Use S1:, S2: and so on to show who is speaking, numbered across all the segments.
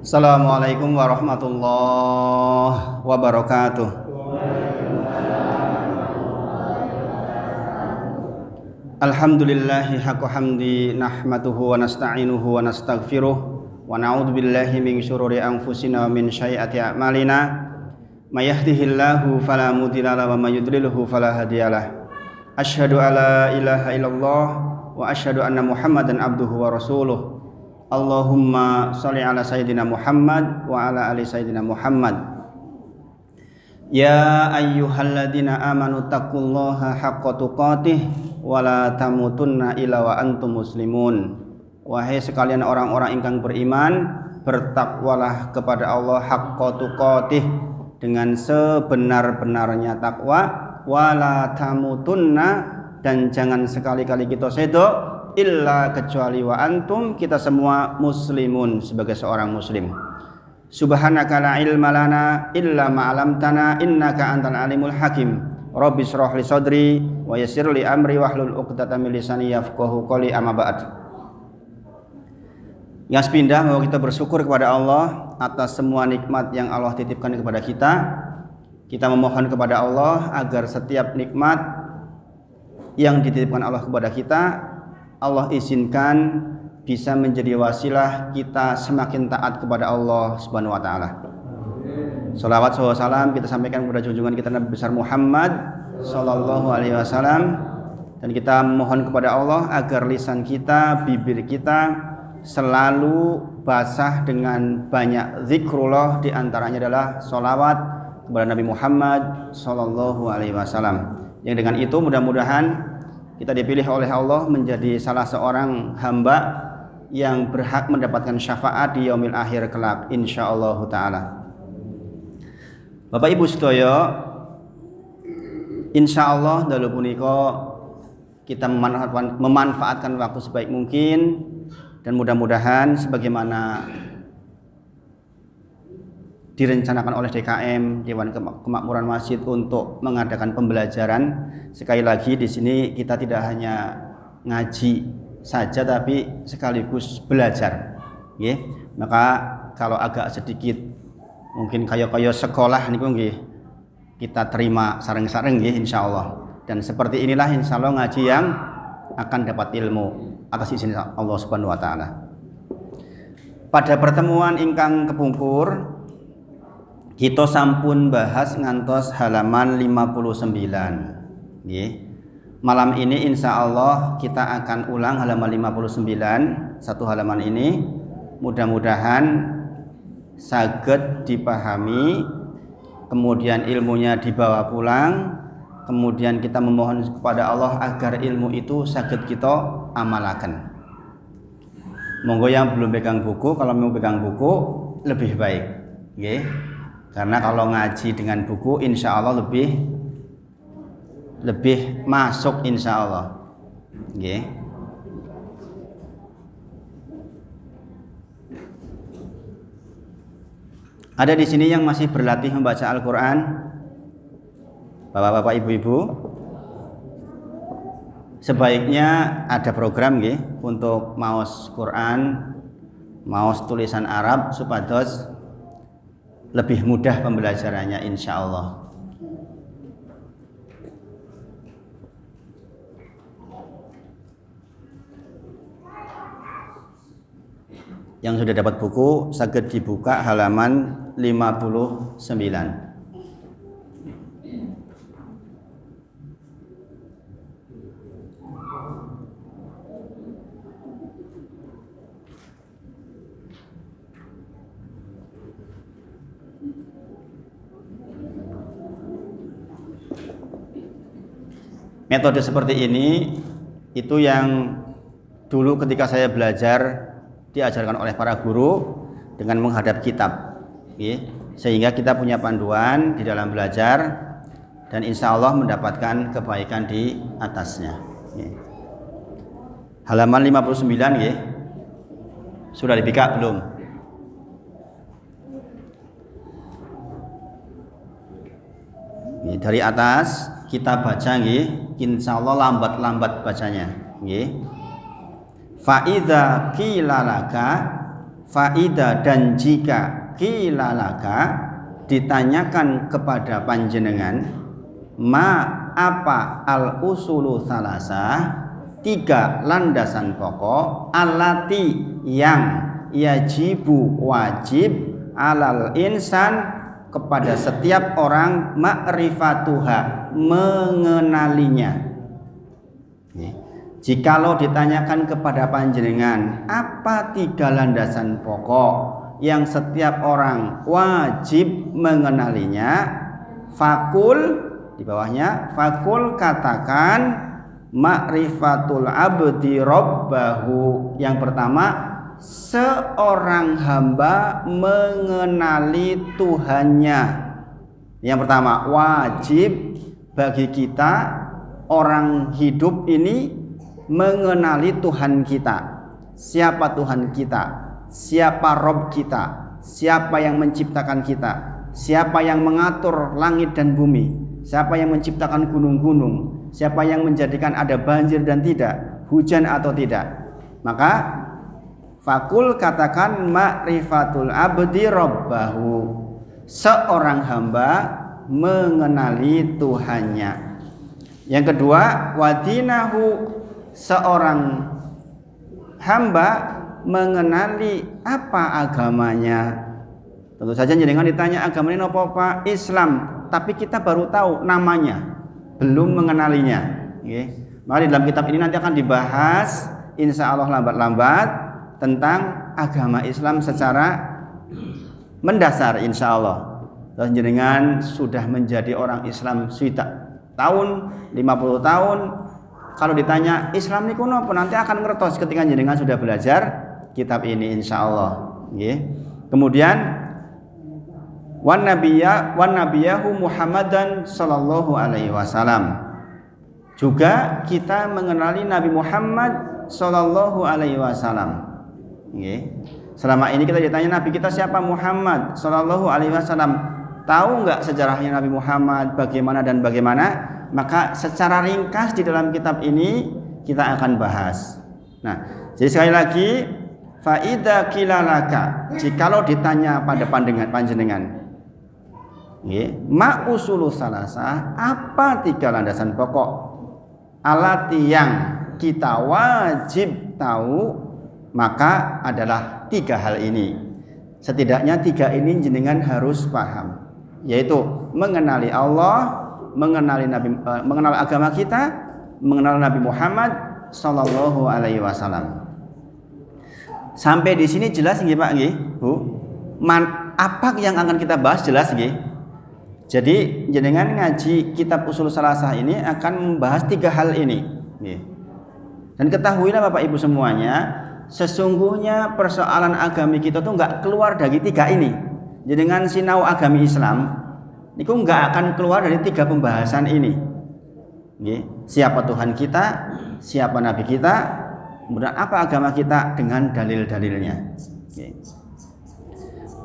S1: Assalamualaikum warahmatullahi wabarakatuh. Alhamdulillahi haqqa hamdi nahmaduhu wa nasta'inuhu wa nastaghfiruh wa na'udzu billahi min syururi anfusina wa min sayyiati a'malina. May yahdihillahu fala mudilla lahu wa may yudlilhu fala hadiyalah. Asyhadu alla ilaha illallah wa asyhadu anna Muhammadan abduhu wa rasuluh. Allahumma sholli ala sayyidina Muhammad wa ala ali sayyidina Muhammad. Ya ayyuhalladzina amanu taqullaha haqqa tuqatih wa la tamutunna illa wa antum muslimun. Wahai sekalian orang-orang ingkang beriman, bertakwalah kepada Allah haqqa tuqatih, dengan sebenar-benarnya takwa, wa la tamutunna, dan jangan sekali-kali kita sedo illa kecuali wa antum, kita semua muslimun, sebagai seorang muslim. Subhanaka la ilma lana illa ma 'allamtana innaka antal alimul hakim. Rabbi shrah li sadri wa yassir li amri wahlul 'uqdatam min lisani yafqahu qawli. Amma ba'd. Yang pindah bahwa kita bersyukur kepada Allah atas semua nikmat yang Allah titipkan kepada kita. Kita memohon kepada Allah agar setiap nikmat yang dititipkan Allah kepada kita, Allah izinkan bisa menjadi wasilah kita semakin taat kepada Allah Subhanahu wa taala. Shalawat salam kita sampaikan kepada junjungan kita Nabi besar Muhammad sallallahu alaihi wasallam, dan kita mohon kepada Allah agar lisan kita, bibir kita selalu basah dengan banyak zikrullah, di antaranya adalah shalawat kepada Nabi Muhammad sallallahu alaihi wasallam. Yang dengan itu mudah-mudahan kita dipilih oleh Allah menjadi salah seorang hamba yang berhak mendapatkan syafaat di yaumil akhir kelak insyaallah taala. Bapak Ibu sedaya, insyaallah dalu punika kita memanfaatkan waktu sebaik mungkin, dan mudah-mudahan sebagaimana direncanakan oleh DKM Dewan Kemakmuran Masjid untuk mengadakan pembelajaran. Sekali lagi di sini kita tidak hanya ngaji saja tapi sekaligus belajar. Nggih. Maka kalau agak sedikit mungkin kaya sekolah niku nggih kita terima sareng-sareng nggih insyaallah. Dan seperti inilah insyaallah ngaji yang akan dapat ilmu atas izin Allah Subhanahu wa taala. Pada pertemuan ingkang kepungkur kita sampun bahas ngantos halaman 59. Nggih. Malam ini insya Allah kita akan ulang halaman 59, satu halaman ini. Mudah-mudahan saged dipahami, kemudian ilmunya dibawa pulang, kemudian kita memohon kepada Allah agar ilmu itu saged kita amalaken. Monggo yang belum pegang buku, kalau mau pegang buku lebih baik. Nggih. Karena kalau ngaji dengan buku insya Allah lebih masuk insya Allah. Okay. Ada di sini yang masih berlatih membaca Al-Quran, bapak-bapak, ibu-ibu. Sebaiknya ada program okay, untuk maos Quran, maos tulisan Arab, supados lebih mudah pembelajarannya insya Allah. Yang sudah dapat buku saged dibuka halaman 59. Metode seperti ini itu yang dulu ketika saya belajar diajarkan oleh para guru dengan menghadap kitab, sehingga kita punya panduan di dalam belajar dan insya Allah mendapatkan kebaikan di atasnya. Halaman 59 sudah dibuka belum? Dari atas kita baca nggih, insyaallah lambat-lambat bacanya nggih. Fa idza qila laka, faida dan jika kilalaka ditanyakan kepada panjenengan ma apa al usulu salasah, 3 landasan pokok, alati yang yajibu wajib alal insan kepada setiap orang ma'rifatuha mengenalinya. Jikalau ditanyakan kepada panjenengan apa 3 landasan pokok yang setiap orang wajib mengenalinya, fakul di bawahnya, fakul katakan ma'rifatul abdi rabbahu. Yang pertama, seorang hamba mengenali Tuhannya. Yang pertama, wajib bagi kita orang hidup ini mengenali Tuhan kita. Siapa Tuhan kita? Siapa Rob kita? Siapa yang menciptakan kita? Siapa yang mengatur langit dan bumi? Siapa yang menciptakan gunung-gunung? Siapa yang menjadikan ada banjir dan tidak, hujan atau tidak? Maka fakul katakan ma'rifatul abdi rabbahu, seorang hamba mengenali Tuhannya. Yang kedua, wadinahu, seorang hamba mengenali apa agamanya. Tentu saja jenengan ditanya agamanya apa Pak? Islam, tapi kita baru tahu namanya, belum mengenalinya. Maka di dalam kitab ini nanti akan dibahas insya Allah lambat-lambat tentang agama Islam secara mendasar insya Allah. Dan jenengan sudah menjadi orang Islam sudah tahun 50 tahun. Kalau ditanya Islam niku napa, nanti akan ngertos ketika jenengan sudah belajar kitab ini insya Allah. Kemudian wan nabiyahu Muhammadan sallallahu alaihi wasallam, juga kita mengenali Nabi Muhammad sallallahu alaihi wasallam. Selama ini kita ditanya Nabi kita siapa? Muhammad sallallahu alaihi wasallam. Tahu nggak sejarahnya Nabi Muhammad bagaimana dan bagaimana? Maka secara ringkas di dalam kitab ini kita akan bahas. Nah, jadi sekali lagi, faida kilalaka, jikalau ditanya pada panjenengan, ma usulu salasah, apa 3 landasan pokok alati yang kita wajib tahu, maka adalah 3 hal ini. Setidaknya 3 ini jenengan harus paham, yaitu mengenali Allah, mengenali agama kita, mengenal Nabi Muhammad sallallahu alaihi wasallam. Sampai di sini jelas nggih Pak nggih, Bu? Apa yang akan kita bahas jelas nggih? Jadi jenengan ngaji kitab Ushul Salasah ini akan membahas 3 hal ini. Dan ketahuilah Bapak Ibu semuanya, sesungguhnya persoalan agami kita tuh nggak keluar dari 3 ini. Jenengan sinau agami Islam niku nggak akan keluar dari 3 pembahasan ini. Siapa Tuhan kita, siapa Nabi kita, kemudian apa agama kita dengan dalil-dalilnya.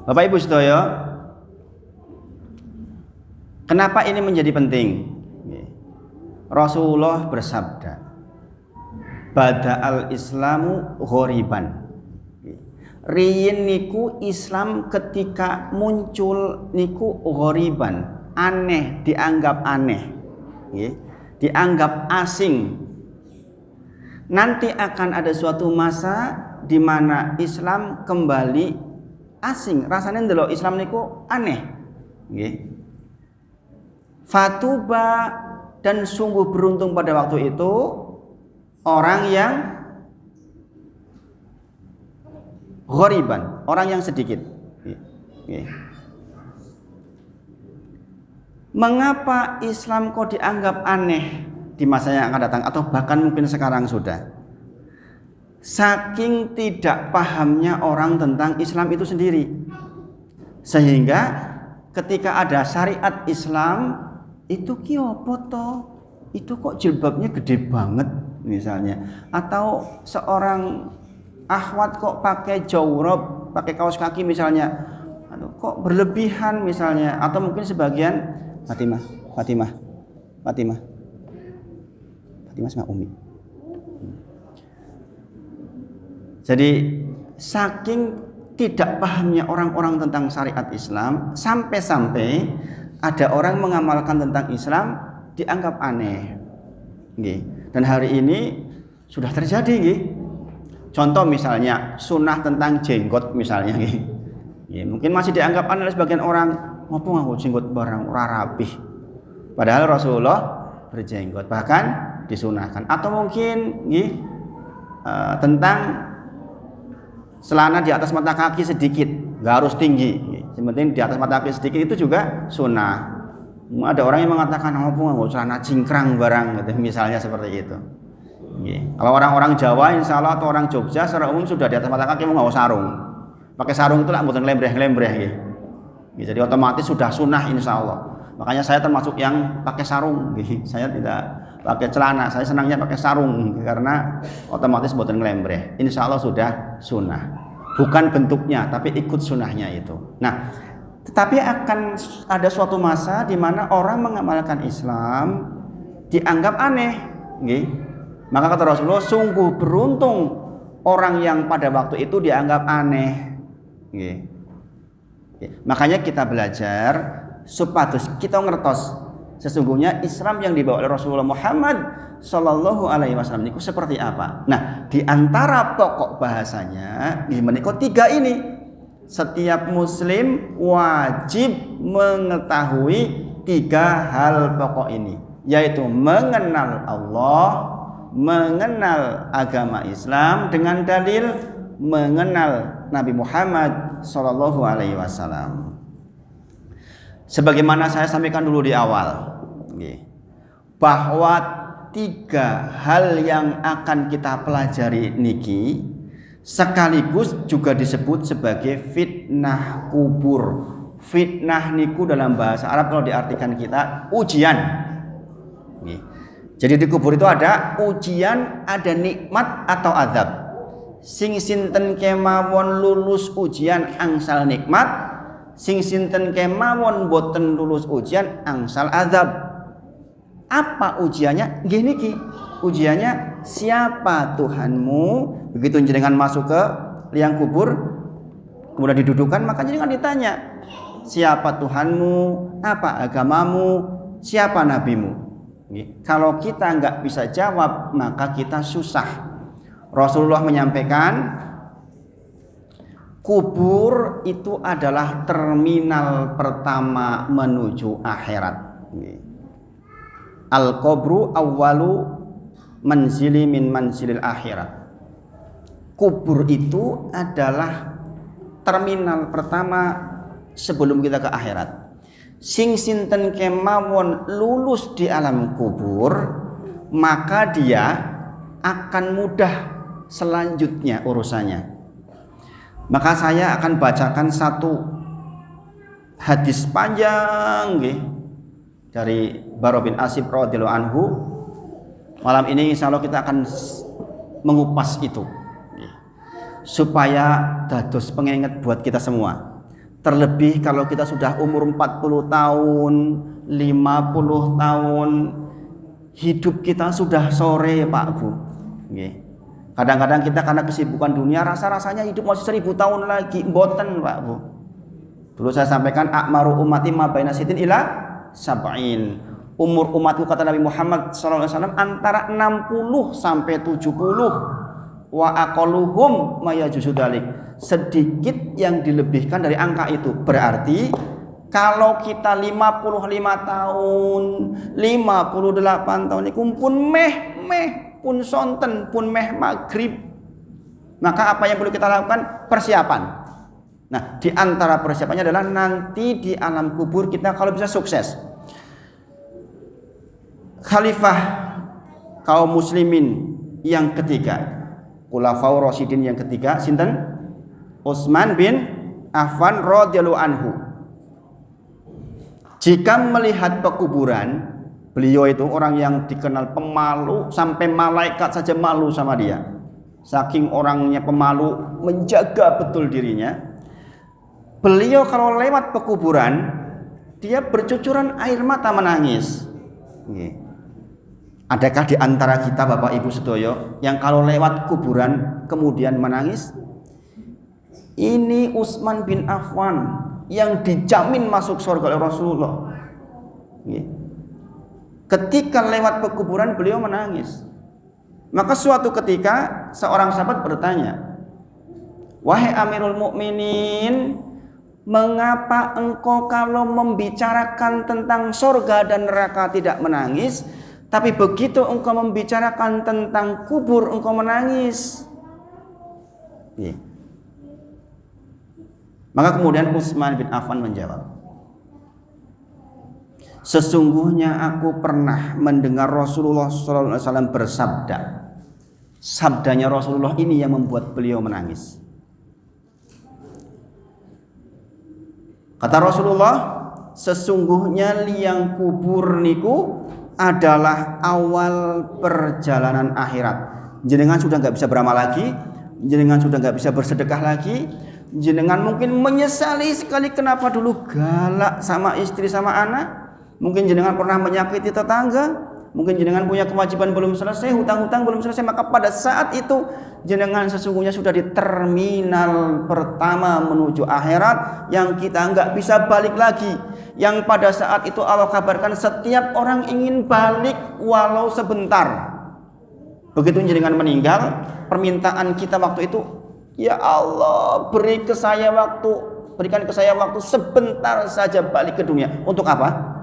S1: Bapak Ibu sedaya, kenapa ini menjadi penting? Rasulullah bersabda, bada'al islamu ghoriban. Riyin niku Islam ketika muncul niku ghoriban, aneh, dianggap aneh, dianggap asing. Nanti akan ada suatu masa di mana Islam kembali asing. Rasanya ndelok Islam niku aneh. Fatuba, dan sungguh beruntung pada waktu itu orang yang ghoriban, orang yang sedikit. Mengapa Islam kok dianggap aneh di masa yang akan datang, atau bahkan mungkin sekarang sudah? Saking tidak pahamnya orang tentang Islam itu sendiri, sehingga ketika ada syariat Islam itu kiopo toh, itu kok jilbabnya gede banget misalnya, atau seorang akhwat kok pakai jawrab, pakai kaos kaki misalnya, kok berlebihan misalnya, atau mungkin sebagian Fatimah sama Umi. Jadi saking tidak pahamnya orang-orang tentang syariat Islam, sampai-sampai ada orang mengamalkan tentang Islam dianggap aneh. Dan hari ini sudah terjadi. Contoh misalnya sunnah tentang jenggot misalnya. Mungkin masih dianggap aneh oleh sebagian orang, ngopo nganggo jenggot barang ora rapih. Padahal Rasulullah berjenggot, bahkan disunahkan. Atau mungkin tentang celana di atas mata kaki sedikit, nggak harus tinggi. Yang penting di atas mata kaki sedikit itu juga sunnah. Ada orang yang mengatakan nggak celana cingkrang barang, gitu, misalnya seperti itu. Kalau orang-orang Jawa, insya Allah atau orang Jogja secara umum sudah di atas mata kaki mau sarung. Pakai sarung itu lah, bukan lembreh-lembreh. Jadi otomatis sudah sunnah insya Allah. Makanya saya termasuk yang pakai sarung. Saya tidak pakai celana, saya senangnya pakai sarung karena otomatis buatan ngelembreh. Insya Allah sudah sunnah, bukan bentuknya tapi ikut sunnahnya itu. Nah, tetapi akan ada suatu masa di mana orang mengamalkan Islam dianggap aneh. Maka kata Rasulullah, sungguh beruntung orang yang pada waktu itu dianggap aneh. Makanya kita belajar supados kita ngertos sesungguhnya Islam yang dibawa oleh Rasulullah Muhammad Sallallahu Alaihi Wasallam itu seperti apa. Nah, di antara pokok bahasanya menikah 3 ini. Setiap Muslim wajib mengetahui 3 hal pokok ini, yaitu mengenal Allah, mengenal agama Islam dengan dalil, mengenal Nabi Muhammad Sallallahu Alaihi Wasallam. Sebagaimana saya sampaikan dulu di awal, bahwa 3 hal yang akan kita pelajari niki sekaligus juga disebut sebagai fitnah kubur. Fitnah niku dalam bahasa Arab kalau diartikan kita ujian. Jadi di kubur itu ada ujian, ada nikmat atau azab. Sing sinten kemawon lulus ujian angsal nikmat, sing sinten kemawon boten lulus ujian angsal azab. Apa ujiannya? Gini ki, ujiannya siapa Tuhanmu? Begitu jenengan masuk ke liang kubur, kemudian didudukan, maka jenengan ditanya, siapa Tuhanmu? Apa agamamu? Siapa nabimu? Kalau kita nggak bisa jawab, maka kita susah. Rasulullah menyampaikan, kubur itu adalah terminal pertama menuju akhirat. Al-qabru awwalu manzili min manzilil akhirat. Kubur itu adalah terminal pertama sebelum kita ke akhirat. Sing sinten kemawon lulus di alam kubur, maka dia akan mudah selanjutnya urusannya. Maka saya akan bacakan satu hadis panjang dari Bara bin Azib radhiyallahu anhu. Malam ini insya Allah kita akan mengupas itu supaya dados pengingat buat kita semua. Terlebih kalau kita sudah umur 40 tahun, 50 tahun, hidup kita sudah sore Pak Bu. Kadang-kadang kita karena kesibukan dunia rasa-rasanya hidup masih 1000 tahun lagi, mboten Pak Bu. Dulu saya sampaikan akmaru ummati ma baina sitin ila sab'in. Umur umatku kata Nabi Muhammad SAW antara 60 sampai 70. Wa aqalluhum mayajuzu dalik. Sedikit yang dilebihkan dari angka itu. Berarti kalau kita 55 tahun, 58 tahun itu pun pun sonten, pun maghrib. Maka apa yang perlu kita lakukan? Persiapan. Nah, di antara persiapannya adalah nanti di alam kubur kita kalau bisa sukses. Khalifah kaum muslimin yang ketiga, Khulafaur Rasyidin yang ketiga, sinten? Utsman bin Affan radhiyallahu anhu. Jika melihat pekuburan, beliau itu orang yang dikenal pemalu, sampai malaikat saja malu sama dia. Saking orangnya pemalu, menjaga betul dirinya. Beliau kalau lewat pekuburan, dia bercucuran air mata menangis. Adakah di antara kita Bapak Ibu sedoyo yang kalau lewat kuburan kemudian menangis? Ini Utsman bin Affan yang dijamin masuk surga oleh Rasulullah. Ketika lewat pekuburan beliau menangis. Maka suatu ketika seorang sahabat bertanya, "Wahai Amirul Mukminin, mengapa engkau kalau membicarakan tentang surga dan neraka tidak menangis, tapi begitu engkau membicarakan tentang kubur engkau menangis?" Maka kemudian Utsman bin Affan menjawab, "Sesungguhnya aku pernah mendengar Rasulullah SAW bersabda." Sabdanya Rasulullah ini yang membuat beliau menangis. Kata Rasulullah, "Sesungguhnya liang kubur niku adalah awal perjalanan akhirat. Jenengan sudah nggak bisa beramal lagi, jenengan sudah nggak bisa bersedekah lagi, jenengan mungkin menyesali sekali kenapa dulu galak sama istri sama anak, mungkin jenengan pernah menyakiti tetangga, mungkin jenengan punya kewajiban belum selesai, hutang-hutang belum selesai, maka pada saat itu jenengan sesungguhnya sudah di terminal pertama menuju akhirat yang kita nggak bisa balik lagi, yang pada saat itu Allah kabarkan setiap orang ingin balik walau sebentar. Begitu jenengan meninggal, permintaan kita waktu itu, ya Allah, berikan ke saya waktu sebentar saja balik ke dunia. Untuk apa?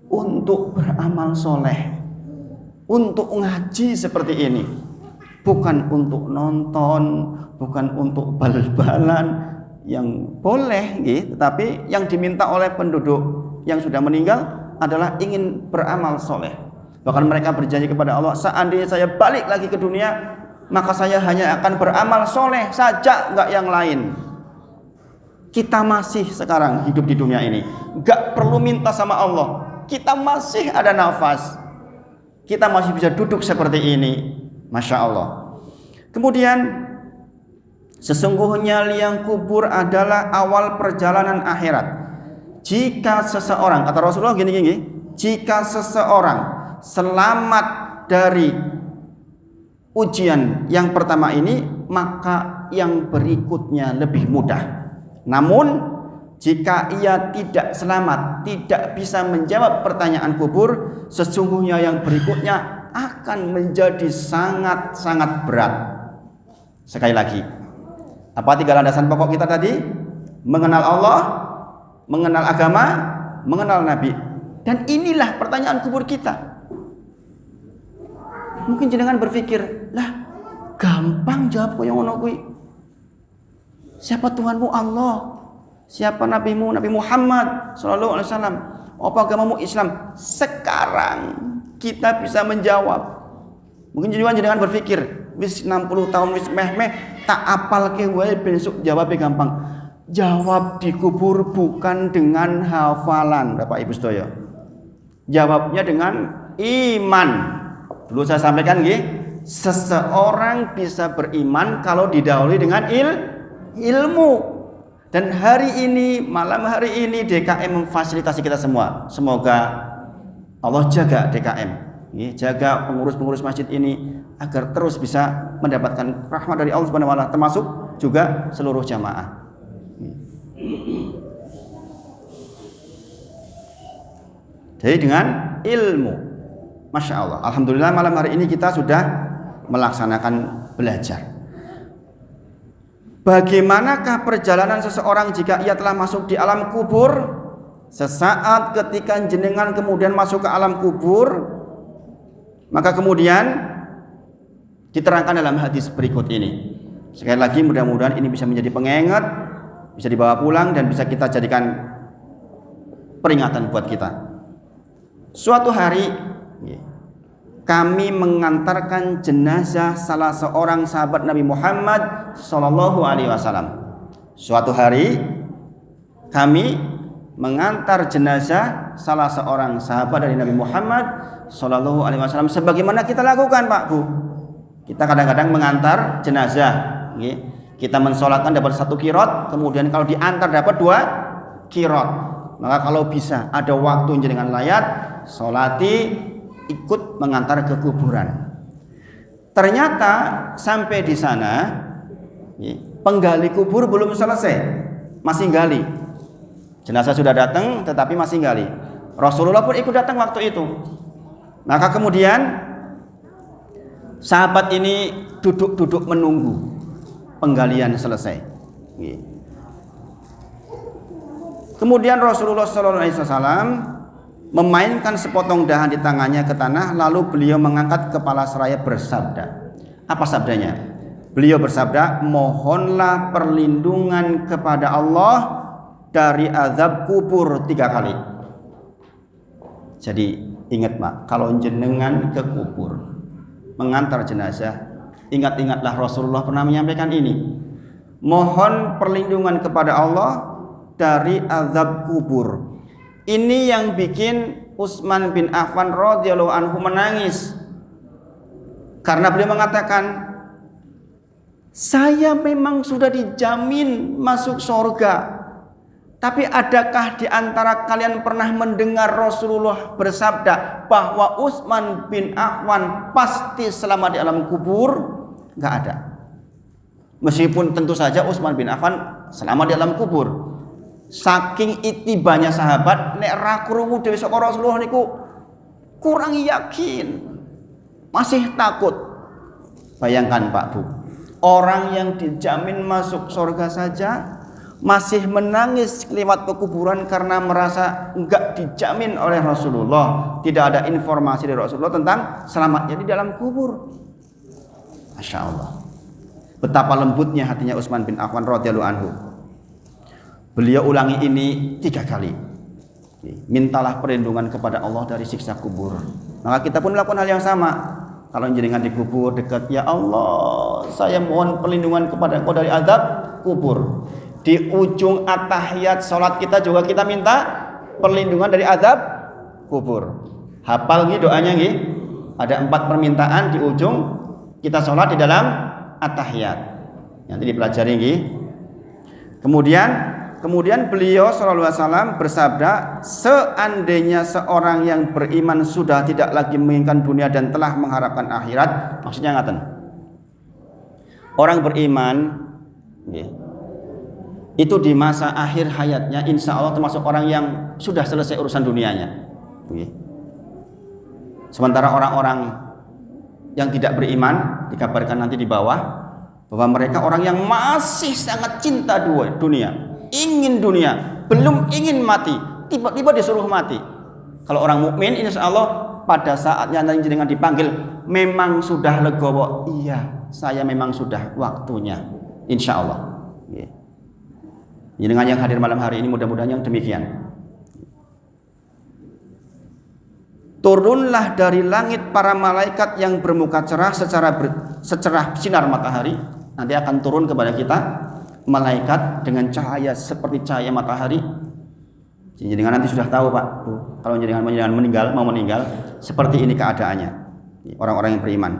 S1: Untuk beramal soleh, untuk ngaji seperti ini, bukan untuk nonton, bukan untuk bal-balan yang boleh, gitu. Tetapi yang diminta oleh penduduk yang sudah meninggal adalah ingin beramal soleh. Bahkan mereka berjanji kepada Allah, seandainya saya balik lagi ke dunia, maka saya hanya akan beramal soleh saja, nggak yang lain. Kita masih sekarang hidup di dunia ini, nggak perlu minta sama Allah. Kita masih ada nafas, kita masih bisa duduk seperti ini, Masya Allah. Kemudian, sesungguhnya liang kubur adalah awal perjalanan akhirat. Jika seseorang, kata Rasulullah gini, jika seseorang selamat dari ujian yang pertama ini, maka yang berikutnya lebih mudah. Namun jika ia tidak selamat, tidak bisa menjawab pertanyaan kubur, sesungguhnya yang berikutnya akan menjadi sangat-sangat berat. Sekali lagi, apa 3 landasan pokok kita tadi? Mengenal Allah, mengenal agama, mengenal Nabi. Dan inilah pertanyaan kubur kita. Mungkin jenengan berpikir, lah gampang jawabku yang ngono kuwi. Siapa Tuhanmu? Allah. Siapa nabimu? Nabi Muhammad sallallahu alaihi wasallam. Apa agamamu? Islam. Sekarang kita bisa menjawab. Mungkin jenengan berpikir, wis 60 tahun wis meh-meh tak apalke wae besok jawabnya gampang. Jawab di kubur bukan dengan hafalan, Bapak Ibu sedaya. Jawabnya dengan iman. Dulu saya sampaikan nggih, seseorang bisa beriman kalau didahului dengan ilmu. Dan hari ini, malam hari ini DKM memfasilitasi kita semua. Semoga Allah jaga DKM, jaga pengurus-pengurus masjid ini agar terus bisa mendapatkan rahmat dari Allah Subhanahu wa taala, termasuk juga seluruh jamaah. Jadi dengan ilmu, Masya Allah. Alhamdulillah malam hari ini kita sudah melaksanakan belajar. Bagaimanakah perjalanan seseorang jika ia telah masuk di alam kubur? Sesaat ketika jenengan kemudian masuk ke alam kubur, maka kemudian diterangkan dalam hadis berikut ini. Sekali lagi mudah-mudahan ini bisa menjadi pengingat, bisa dibawa pulang dan bisa kita jadikan peringatan buat kita. Suatu hari kami mengantarkan jenazah salah seorang sahabat Nabi Muhammad sallallahu alaihi wasallam. Suatu hari kami mengantar jenazah salah seorang sahabat dari Nabi Muhammad sallallahu alaihi wasallam, sebagaimana kita lakukan, Pak Bu. Kita kadang-kadang mengantar jenazah, kita mensolatkan dapat 1 qiraat, kemudian kalau diantar dapat 2 qiraat. Maka kalau bisa ada waktu jenengan layat, solati, ikut mengantar ke kuburan. Ternyata sampai di sana Penggali kubur belum selesai, masih gali. Jenazah sudah datang tetapi masih gali. Rasulullah pun ikut datang waktu itu. Maka kemudian sahabat ini duduk-duduk menunggu penggalian selesai. Kemudian Rasulullah SAW memainkan sepotong dahan di tangannya ke tanah, lalu beliau mengangkat kepala seraya bersabda. Apa sabdanya? Beliau bersabda, mohonlah perlindungan kepada Allah dari azab kubur 3 kali. Jadi ingat Pak, kalau jenengan ke kubur mengantar jenazah, ingat-ingatlah Rasulullah pernah menyampaikan ini. Mohon perlindungan kepada Allah dari azab kubur. Ini yang bikin Utsman bin Affan radhiyallahu anhu menangis. Karena beliau mengatakan, saya memang sudah dijamin masuk surga. Tapi adakah di antara kalian pernah mendengar Rasulullah bersabda bahwa Utsman bin Affan pasti selamat di alam kubur? Enggak ada. Meskipun tentu saja Utsman bin Affan selamat di alam kubur. Saking itibanya sahabat, nek ra krungu dhewe saka Rasulullah niku kurang yakin, masih takut. Bayangkan Pak Bu, orang yang dijamin masuk surga saja masih menangis lewat ke kuburan karena merasa enggak dijamin oleh Rasulullah. Tidak ada informasi dari Rasulullah tentang selamatnya di dalam kubur. Masya Allah, betapa lembutnya hatinya Utsman bin Affan radhiyallahu anhu. Beliau ulangi ini 3 kali. Mintalah perlindungan kepada Allah dari siksa kubur. Maka kita pun melakukan hal yang sama. Kalau jenengan di kubur dekat, ya Allah, saya mohon perlindungan kepada Engkau dari azab kubur. Di ujung at-tahiyat salat kita juga kita minta perlindungan dari azab kubur. Hafal nggih doanya nggih? Ada 4 permintaan di ujung kita salat di dalam at-tahiyat. Nanti dipelajari nggih. Kemudian beliau sallallahu alaihi wasallam bersabda, seandainya seorang yang beriman sudah tidak lagi menginginkan dunia dan telah mengharapkan akhirat, maksudnya ngaten. Orang beriman itu di masa akhir hayatnya insya Allah termasuk orang yang sudah selesai urusan dunianya. Sementara orang-orang yang tidak beriman dikabarkan nanti di bawah bahwa mereka orang yang masih sangat cinta dunia. Ingin dunia, belum ingin mati, tiba-tiba disuruh mati. Kalau orang mukmin insya Allah pada saatnya nanti dengan dipanggil memang sudah legowo. Iya, saya memang sudah waktunya, insya Allah. Dengan yang hadir malam hari ini mudah-mudahan yang demikian. Turunlah dari langit para malaikat yang bermuka cerah secerah sinar matahari. Nanti akan turun kepada kita malaikat dengan cahaya seperti cahaya matahari. Jadi dengan nanti sudah tahu Pak Bu, kalau jenengan mau meninggal seperti ini keadaannya orang-orang yang beriman.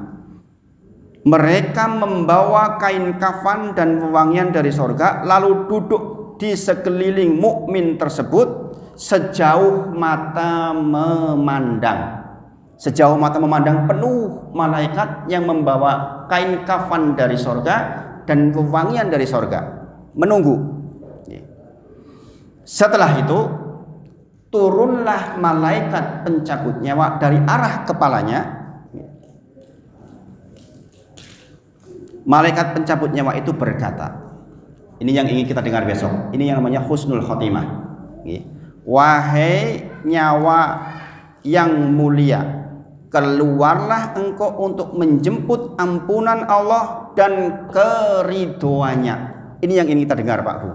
S1: Mereka membawa kain kafan dan wewangian dari sorga, lalu duduk di sekeliling mukmin tersebut sejauh mata memandang. Sejauh mata memandang penuh malaikat yang membawa kain kafan dari sorga dan wewangian dari sorga menunggu. Setelah itu turunlah malaikat pencabut nyawa dari arah kepalanya. Malaikat pencabut nyawa itu berkata, ini yang ingin kita dengar besok, ini yang namanya husnul khotimah. Wahai nyawa yang mulia, keluarlah engkau untuk menjemput ampunan Allah dan keridhoannya. Ini yang ingin kita dengar Pak Bu.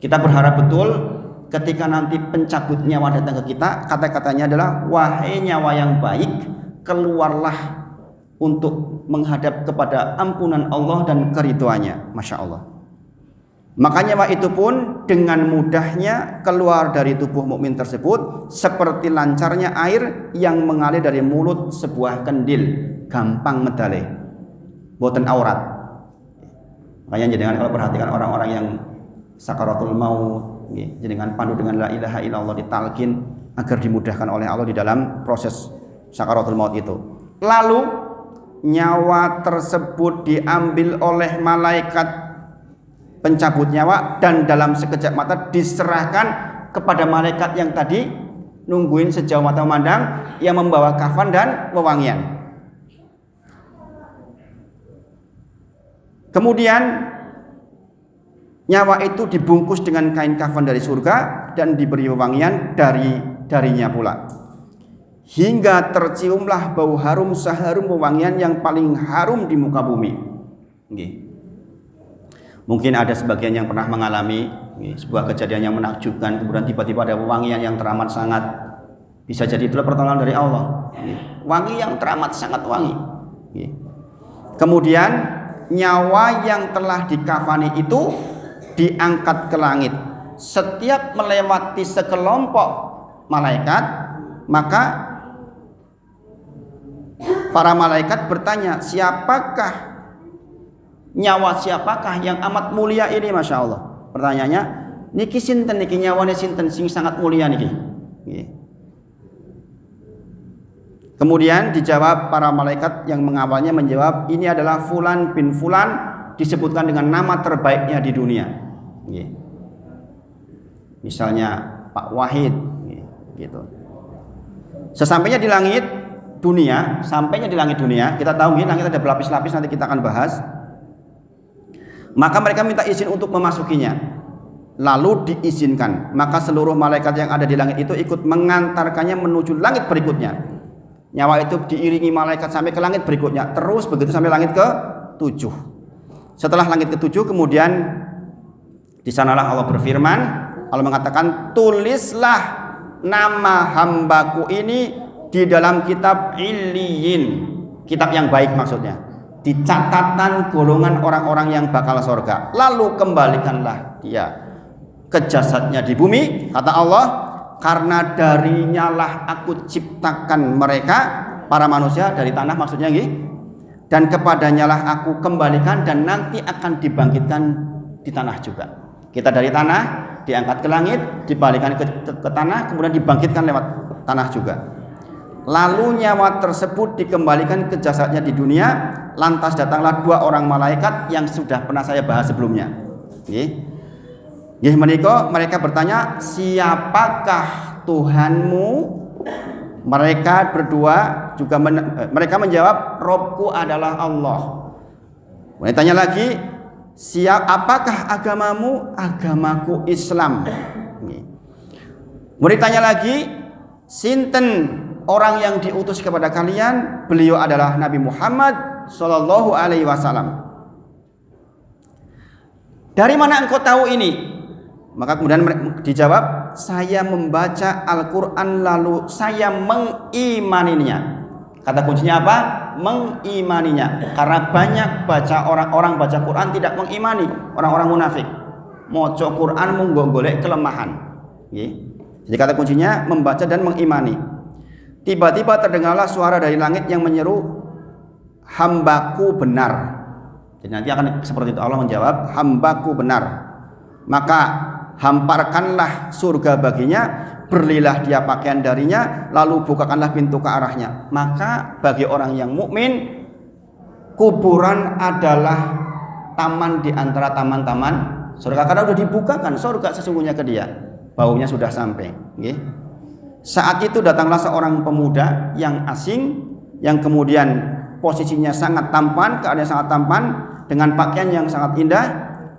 S1: Kita berharap betul ketika nanti pencabut nyawa datang ke kita, kata-katanya adalah wahai nyawa yang baik, keluarlah untuk menghadap kepada ampunan Allah dan keridhoannya. Masya Allah. Maka nyawa itu pun dengan mudahnya keluar dari tubuh mukmin tersebut seperti lancarnya air yang mengalir dari mulut sebuah kendil, gampang medale, boten aurat. Makanya jenengan kalau perhatikan orang-orang yang sakaratul maut, jenengan pandu dengan la ilaha illallah ditalkin agar dimudahkan oleh Allah di dalam proses sakaratul maut itu. Lalu nyawa tersebut diambil oleh malaikat pencabut nyawa, dan dalam sekejap mata diserahkan kepada malaikat yang tadi nungguin sejauh mata memandang, yang membawa kafan dan wewangian. Kemudian nyawa itu dibungkus dengan kain kafan dari surga dan diberi wewangian darinya pula, hingga terciumlah bau harum seharum wewangian yang paling harum di muka bumi. Mungkin ada sebagian yang pernah mengalami sebuah kejadian yang menakjubkan, kemudian tiba-tiba ada wewangian yang teramat sangat, bisa jadi itulah pertolongan dari Allah. Wangi yang teramat sangat wangi. Kemudian nyawa yang telah dikafani itu diangkat ke langit. Setiap melewati sekelompok malaikat, maka para malaikat bertanya, nyawa siapakah yang amat mulia ini? Masya Allah. Pertanyaannya, niki sinten niki, nyawane sinten sing sangat mulia niki? Kemudian dijawab para malaikat yang mengawalnya menjawab, ini adalah Fulan bin Fulan, disebutkan dengan nama terbaiknya di dunia. Misalnya Pak Wahid, gitu. Sesampainya di langit dunia, kita tahu langit ada berlapis-lapis, nanti kita akan bahas. Maka mereka minta izin untuk memasukinya, lalu diizinkan. Maka seluruh malaikat yang ada di langit itu ikut mengantarkannya menuju langit berikutnya. Nyawa itu diiringi malaikat sampai ke langit berikutnya, terus begitu sampai langit ke-7. Setelah langit ke-7, kemudian di sanalah Allah berfirman. Allah mengatakan, tulislah nama hambaku ini di dalam kitab Illiyin, kitab yang baik maksudnya, di catatan golongan orang-orang yang bakal surga. Lalu kembalikanlah dia ke jasadnya di bumi, kata Allah, karena darinya lah aku ciptakan mereka, para manusia dari tanah maksudnya, dan kepadanya lah aku kembalikan, dan nanti akan dibangkitkan di tanah juga. Kita dari tanah diangkat ke langit, dibalikan ke tanah, kemudian dibangkitkan lewat tanah juga. Lalu nyawa tersebut dikembalikan ke jasadnya di dunia. Lantas datanglah 2 orang malaikat yang sudah pernah saya bahas sebelumnya. Mereka bertanya, siapakah Tuhanmu? Mereka berdua juga mereka menjawab, Robku adalah Allah. Mereka tanya lagi, apakah agamamu? Agamaku Islam. Mereka tanya lagi, sinten orang yang diutus kepada kalian? Beliau adalah Nabi Muhammad Sallallahu Alaihi Wasallam. Dari mana engkau tahu ini? Maka kemudian dijawab, saya membaca Al-Quran lalu saya mengimaninya. Kata kuncinya apa? Mengimaninya. Karena banyak orang baca Quran tidak mengimani, orang-orang munafik. Moco Quran menggolek kelemahan. Jadi kata kuncinya membaca dan mengimani. Tiba-tiba terdengarlah suara dari langit yang menyeru, hambaku benar. Jadi nanti akan seperti itu, Allah menjawab, hambaku benar. Maka hamparkanlah surga baginya, belilah dia pakaian darinya, lalu bukakanlah pintu ke arahnya. Maka bagi orang yang mukmin, kuburan adalah taman di antara taman-taman surga, karena sudah dibukakan surga sesungguhnya ke dia, baunya sudah sampai. Saat itu datanglah seorang pemuda yang asing, yang kemudian posisinya sangat tampan, keadaannya sangat tampan, dengan pakaian yang sangat indah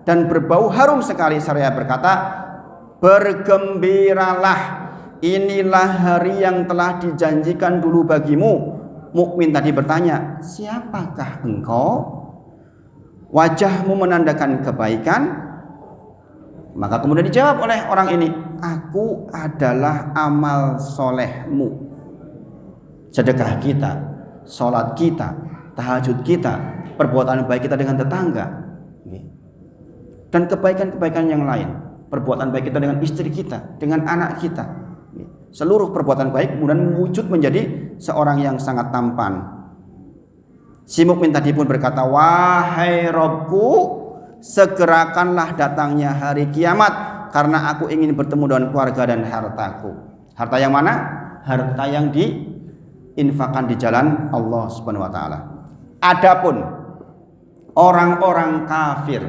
S1: dan berbau harum sekali, seraya berkata, bergembiralah, inilah hari yang telah dijanjikan dulu bagimu. Mukmin tadi bertanya, siapakah engkau? Wajahmu menandakan kebaikan. Maka kemudian dijawab oleh orang ini, aku adalah amal solehmu. Sedekah kita, sholat kita, tahajud kita, perbuatan baik kita dengan tetangga, dan kebaikan-kebaikan yang lain, perbuatan baik kita dengan istri kita, dengan anak kita, seluruh perbuatan baik kemudian mewujud menjadi seorang yang sangat tampan. Si mukmin tadi pun berkata, wahai Robku, segerakanlah datangnya hari kiamat, karena aku ingin bertemu dengan keluarga dan hartaku. Harta yang mana? Harta yang diinfakkan di jalan Allah Subhanahu wa taala. Adapun orang-orang kafir,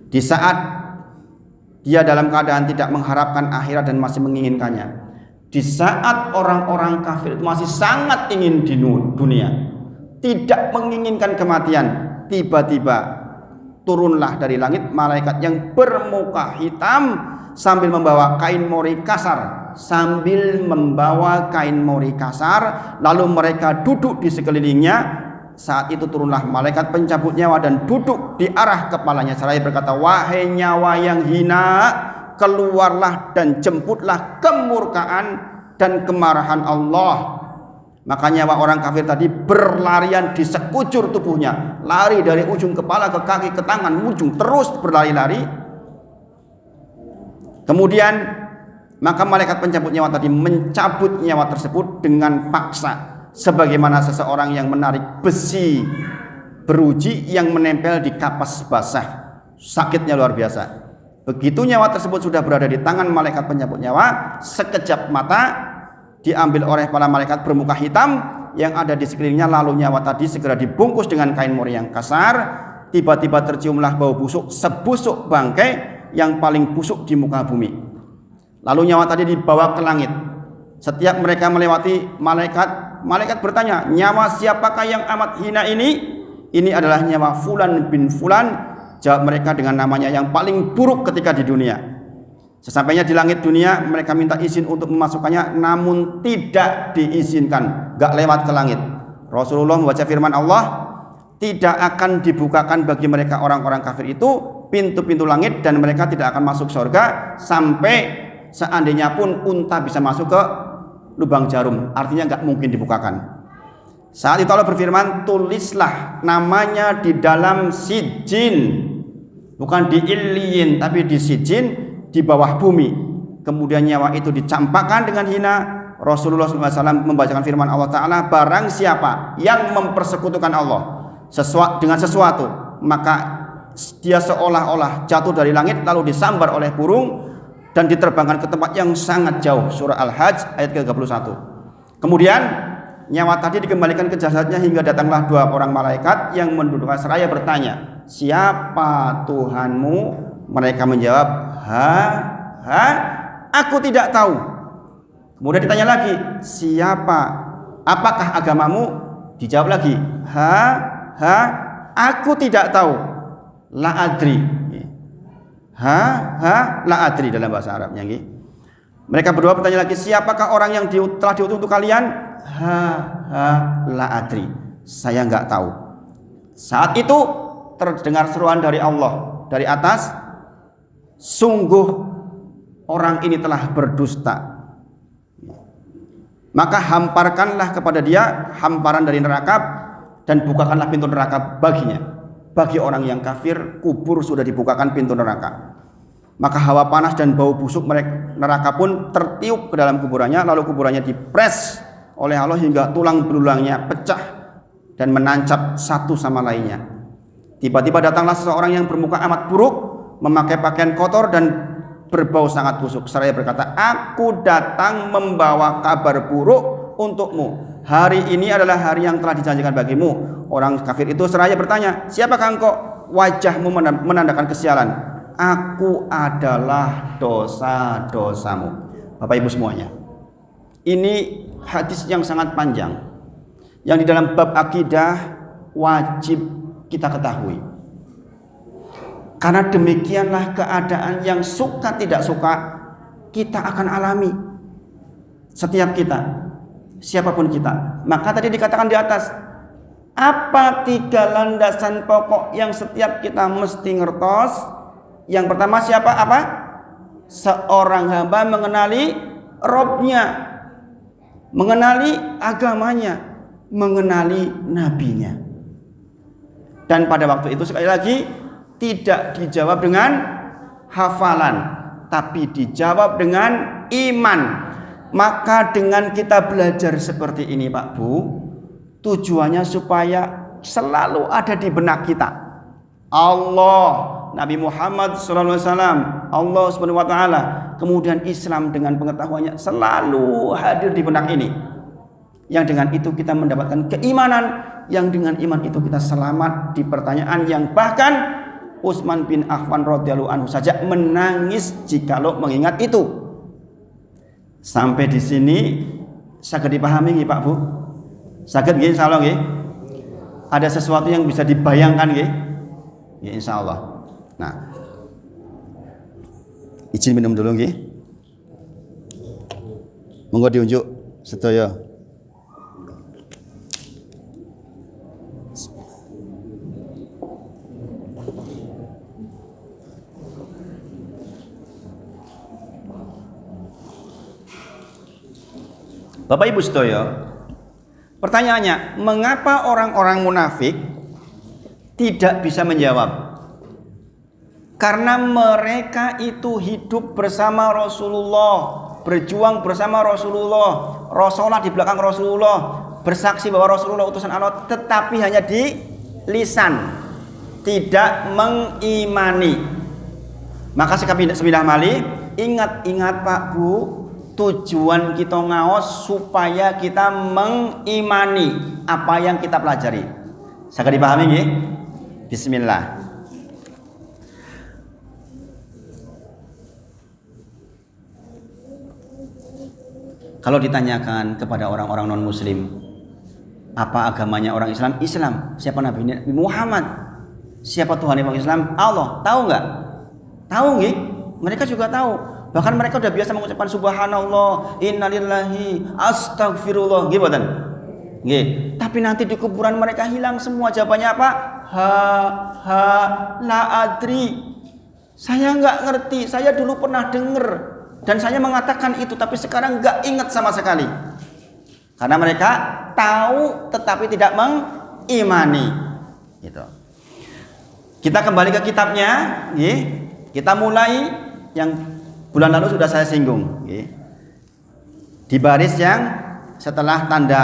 S1: Di saat dia dalam keadaan tidak mengharapkan akhirat dan masih menginginkannya. Di saat orang-orang kafir itu masih sangat ingin di dunia, tidak menginginkan kematian, tiba-tiba turunlah dari langit malaikat yang bermuka hitam sambil membawa kain mori kasar, lalu mereka duduk di sekelilingnya. Saat itu turunlah malaikat pencabut nyawa dan duduk di arah kepalanya seraya berkata, wahai nyawa yang hina, keluarlah dan jemputlah kemurkaan dan kemarahan Allah. Maka nyawa orang kafir tadi berlarian di sekujur tubuhnya, lari dari ujung kepala ke kaki ke tangan, ujung terus berlari-lari. Kemudian maka malaikat pencabut nyawa tadi mencabut nyawa tersebut dengan paksa, sebagaimana seseorang yang menarik besi beruji yang menempel di kapas basah. Sakitnya luar biasa. Begitu nyawa tersebut sudah berada di tangan malaikat pencabut nyawa, sekejap mata diambil oleh para malaikat bermuka hitam yang ada di sekelilingnya, lalu nyawa tadi segera dibungkus dengan kain mori yang kasar. Tiba-tiba terciumlah bau busuk sebusuk bangkai yang paling busuk di muka bumi. Lalu nyawa tadi dibawa ke langit. Setiap mereka melewati malaikat bertanya, nyawa siapakah yang amat hina ini? Ini adalah nyawa Fulan bin Fulan. Jawab mereka dengan namanya yang paling buruk ketika di dunia. Sesampainya di langit dunia, mereka minta izin untuk memasukkannya, namun tidak diizinkan, gak lewat ke langit. Rasulullah membaca firman Allah, tidak akan dibukakan bagi mereka orang-orang kafir itu pintu-pintu langit, dan mereka tidak akan masuk surga sampai seandainya pun unta bisa masuk ke lubang jarum, artinya nggak mungkin dibukakan. Saat itu Allah berfirman, tulislah namanya di dalam sijin, bukan di illiyin tapi di sijin, di bawah bumi. Kemudian nyawa itu dicampakkan dengan hina. Rasulullah SAW membacakan firman Allah Ta'ala, barang siapa yang mempersekutukan Allah dengan sesuatu, maka dia seolah-olah jatuh dari langit lalu disambar oleh burung dan diterbangkan ke tempat yang sangat jauh. Surah Al-Hajj ayat ke-31. Kemudian nyawa tadi dikembalikan ke jasadnya hingga datanglah dua orang malaikat yang mendudukkan seraya bertanya, siapa Tuhanmu? Mereka menjawab, aku tidak tahu. Kemudian ditanya lagi, apakah agamamu? Dijawab lagi, aku tidak tahu. La adri. La adri dalam bahasa Arabnya. Mereka berdua bertanya lagi, siapakah orang yang telah diutus untuk kalian? La adri. Saya enggak tahu. Saat itu terdengar seruan dari Allah dari atas, sungguh orang ini telah berdusta. Maka hamparkanlah kepada dia hamparan dari neraka dan bukakanlah pintu neraka baginya. Bagi orang yang kafir, kubur sudah dibukakan pintu neraka. Maka hawa panas dan bau busuk neraka pun tertiup ke dalam kuburannya, lalu kuburannya dipres oleh Allah hingga tulang belulangnya pecah dan menancap satu sama lainnya. Tiba-tiba datanglah seseorang yang bermuka amat buruk, memakai pakaian kotor dan berbau sangat busuk, seraya berkata, aku datang membawa kabar buruk untukmu. Hari ini adalah hari yang telah dijanjikan bagimu. Orang kafir itu seraya bertanya, siapakah engkau? Wajahmu menandakan kesialan. Aku adalah dosa-dosamu. Bapak Ibu semuanya, ini hadis yang sangat panjang, yang di dalam bab akidah wajib kita ketahui. Karena demikianlah keadaan yang suka tidak suka kita akan alami, setiap kita, siapapun kita. Maka tadi dikatakan di atas, apa 3 landasan pokok yang setiap kita mesti ngertos? Yang pertama siapa? Apa? Seorang hamba mengenali Robnya, mengenali agamanya, mengenali nabinya. Dan pada waktu itu sekali lagi tidak dijawab dengan hafalan, tapi dijawab dengan iman. Maka dengan kita belajar seperti ini Pak Bu, tujuannya supaya selalu ada di benak kita Allah, Nabi Muhammad SAW, Allah Subhanahu wa Ta'ala, kemudian Islam dengan pengetahuannya selalu hadir di benak ini. Yang dengan itu kita mendapatkan keimanan, yang dengan iman itu kita selamat di pertanyaan yang bahkan Utsman bin Affan radhiyallahu anhu saja menangis jikalau mengingat itu. Sampai di sini saged dipahami nggih Pak Bu? Saged nggih insyaallah nggih? Ada sesuatu yang bisa dibayangkan nggih? Ya insyaallah. Nah, izin minum dulu nggih. Monggo diunjuk sedaya. Bapak Ibu sedaya, pertanyaannya, mengapa orang-orang munafik tidak bisa menjawab? Karena mereka itu hidup bersama Rasulullah, berjuang bersama Rasulullah, Rasulullah di belakang Rasulullah, bersaksi bahwa Rasulullah utusan Allah, tetapi hanya di lisan, tidak mengimani. Maka sebilah malih, ingat-ingat Pak Bu, tujuan kita ngaos supaya kita mengimani apa yang kita pelajari. Saged dipahami nggih? Bismillah. Kalau ditanyakan kepada orang-orang non-muslim, apa agamanya orang Islam? Islam. Siapa Nabi Muhammad? Siapa Tuhan orang Islam? Allah. Tahu nggak? Tahu nggih? Mereka juga tahu. Bahkan mereka sudah biasa mengucapkan subhanallah, innalillahi, astagfirullah, nggih mboten? Nggih. Tapi nanti di kuburan mereka hilang semua. Jawabannya apa? La adri. Saya nggak ngerti. Saya dulu pernah dengar dan saya mengatakan itu, tapi sekarang nggak ingat sama sekali. Karena mereka tahu tetapi tidak mengimani. Gitu. Kita kembali ke kitabnya, nggih. Kita mulai yang bulan lalu sudah saya singgung, di baris yang setelah tanda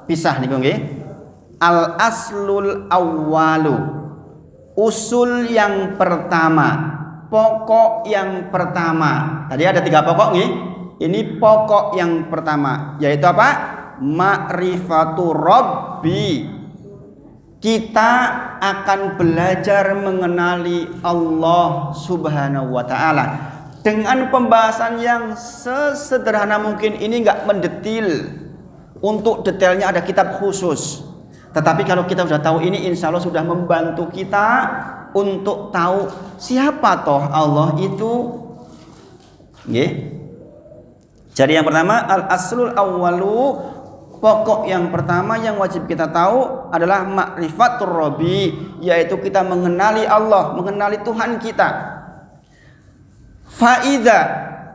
S1: pisah nih, nggih. Al aslul awwalu, usul yang pertama, pokok yang pertama. Tadi ada 3 pokok, nggih. Ini pokok yang pertama, yaitu apa? Ma'rifatu Rabbi. Kita akan belajar mengenali Allah Subhanahu wa Ta'ala dengan pembahasan yang sesederhana mungkin. Ini nggak mendetil, untuk detailnya ada kitab khusus. Tetapi kalau kita sudah tahu ini, insya Allah sudah membantu kita untuk tahu siapa toh Allah itu. Nggih. Jadi yang pertama, al-aslul awwalu, pokok yang pertama yang wajib kita tahu adalah ma'rifatur Rabbi, yaitu kita mengenali Allah, mengenali Tuhan kita. Fa'idha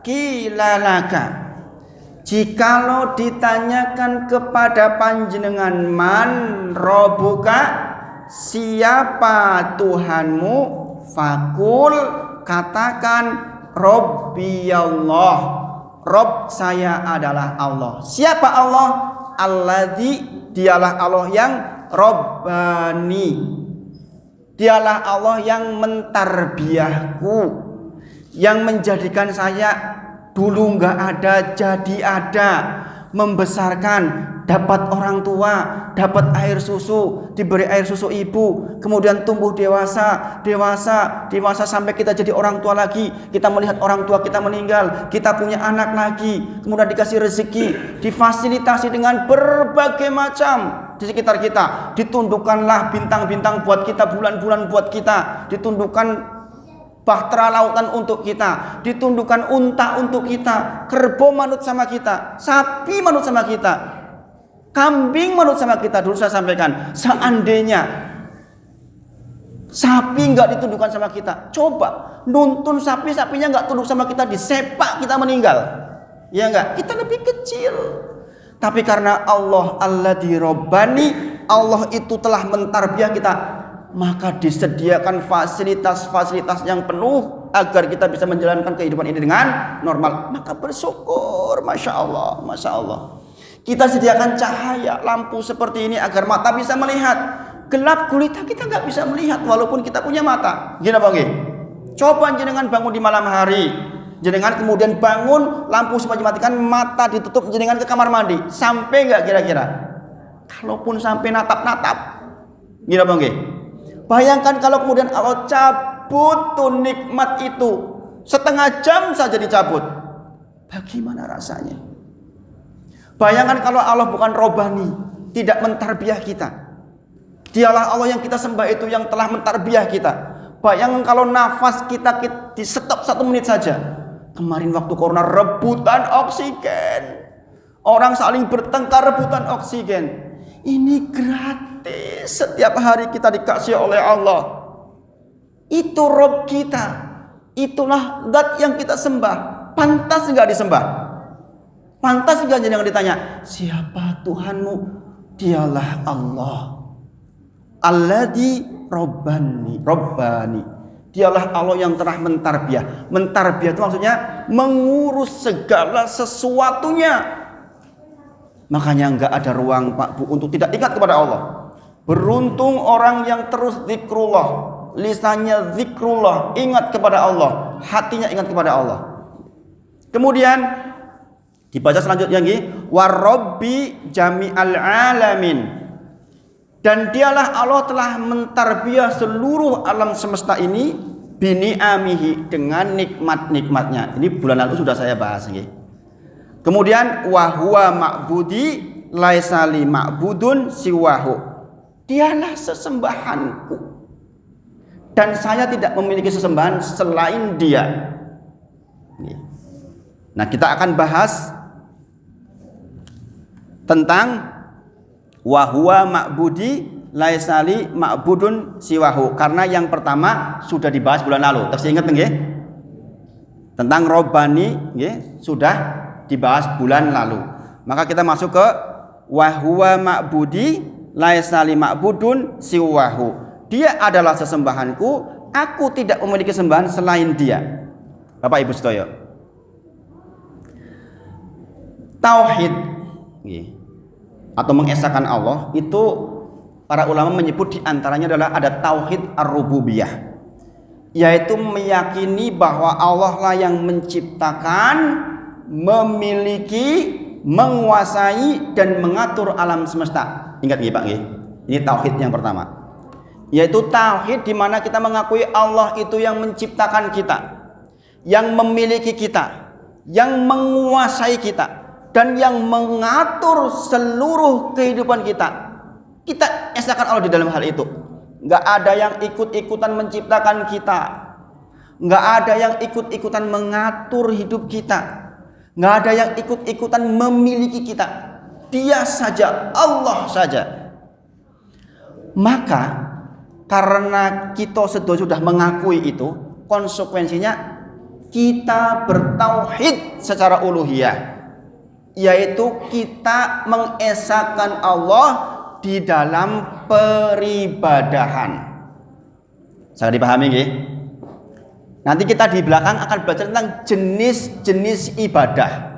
S1: kilalaka, jikalau ditanyakan kepada panjenengan, man robuka, siapa Tuhanmu, fakul, katakan Rabbi Allah, Rob saya adalah Allah. Siapa Allah? Alladzi, dialah Allah yang Rabbani, dialah Allah yang mentarbiyahku, yang menjadikan saya dulu nggak ada jadi ada, membesarkan, dapat orang tua, dapat air susu, diberi air susu ibu, kemudian tumbuh dewasa sampai kita jadi orang tua lagi, kita melihat orang tua kita meninggal, kita punya anak lagi, kemudian dikasih rezeki, difasilitasi dengan berbagai macam di sekitar kita, ditundukkanlah bintang-bintang buat kita, bulan-bulan buat kita, ditundukkan bahtera lautan untuk kita, ditundukkan unta untuk kita, kerbau manut sama kita, sapi manut sama kita, kambing manut sama kita. Dulu saya sampaikan, seandainya sapi nggak ditundukkan sama kita, coba nuntun sapi, sapinya nggak tunduk sama kita, disepak kita meninggal, ya nggak? Kita lebih kecil. Tapi karena Allah alladzi Rabbani, Allah itu telah mentarbiyah kita, maka disediakan fasilitas-fasilitas yang penuh agar kita bisa menjalankan kehidupan ini dengan normal. Maka bersyukur, Masya Allah, Masya Allah. Kita sediakan cahaya, lampu seperti ini agar mata bisa melihat. Gelap gulita kita nggak bisa melihat walaupun kita punya mata. Gini apa nggih? Coba jenengan bangun di malam hari, jenengan kemudian bangun, lampu semua dimatikan, mata ditutup, jenengan ke kamar mandi, sampai nggak kira-kira? Kalaupun sampai natap-natap, gini apa nggih? Bayangkan kalau kemudian Allah cabut tuh nikmat itu, setengah jam saja dicabut. Bagaimana rasanya? Bayangkan kalau Allah bukan Robbani, tidak mentarbiah kita. Dialah Allah yang kita sembah itu yang telah mentarbiah kita. Bayangkan kalau nafas kita di stop 1 menit saja. Kemarin waktu corona rebutan oksigen. Orang saling bertengkar rebutan oksigen. Ini gratis. Setiap hari kita dikasih oleh Allah. Itu Rob kita. Itulah zat yang kita sembah. Pantas enggak disembah? Pantas enggak jangan ditanya, siapa Tuhanmu? Dialah Allah. Alladzi Robbani. Dialah Allah yang telah mentarbiah. Mentarbiah itu maksudnya mengurus segala sesuatunya. Makanya enggak ada ruang Pak Bu untuk tidak ingat kepada Allah. Beruntung orang yang terus zikrullah, lisannya zikrullah, ingat kepada Allah, hatinya ingat kepada Allah. Kemudian dibaca selanjutnya lagi, warabbi jami'al alamin. Dan dialah Allah telah mentarbiah seluruh alam semesta ini bini'amihi, dengan nikmat-nikmatnya. Ini bulan lalu sudah saya bahas ya. Kemudian wahwa ma'budi laisa li ma'budun siwahu. Dialah sesembahanku dan saya tidak memiliki sesembahan selain Dia. Nah, kita akan bahas tentang wahwa ma'budi laisali ma'budun siwahu, karena yang pertama sudah dibahas bulan lalu. Terus ingat nggih? Tentang Robbani nggih, sudah dibahas bulan lalu. Maka kita masuk ke wahwa ma'budi laisali ma'budun siwahu. Dia adalah sesembahanku, aku tidak memiliki sembahan selain Dia. Bapak Ibu sedaya, tauhid atau mengesahkan Allah itu para ulama menyebut diantaranya adalah ada tauhid ar-rububiyah, yaitu meyakini bahwa Allah lah yang menciptakan, memiliki, menguasai dan mengatur alam semesta. Ingat ya Pak, ini tauhid yang pertama, yaitu tauhid di mana kita mengakui Allah itu yang menciptakan kita, yang memiliki kita, yang menguasai kita, dan yang mengatur seluruh kehidupan kita. Kita esahkan Allah di dalam hal itu. Nggak ada yang ikut-ikutan menciptakan kita, nggak ada yang ikut-ikutan mengatur hidup kita, nggak ada yang ikut-ikutan memiliki kita. Dia saja, Allah saja. Maka karena kita sudah mengakui itu, konsekuensinya kita bertauhid secara uluhiyah, yaitu kita mengesahkan Allah di dalam peribadahan. Sangat dipahami nggih? Nanti kita di belakang akan belajar tentang jenis-jenis ibadah.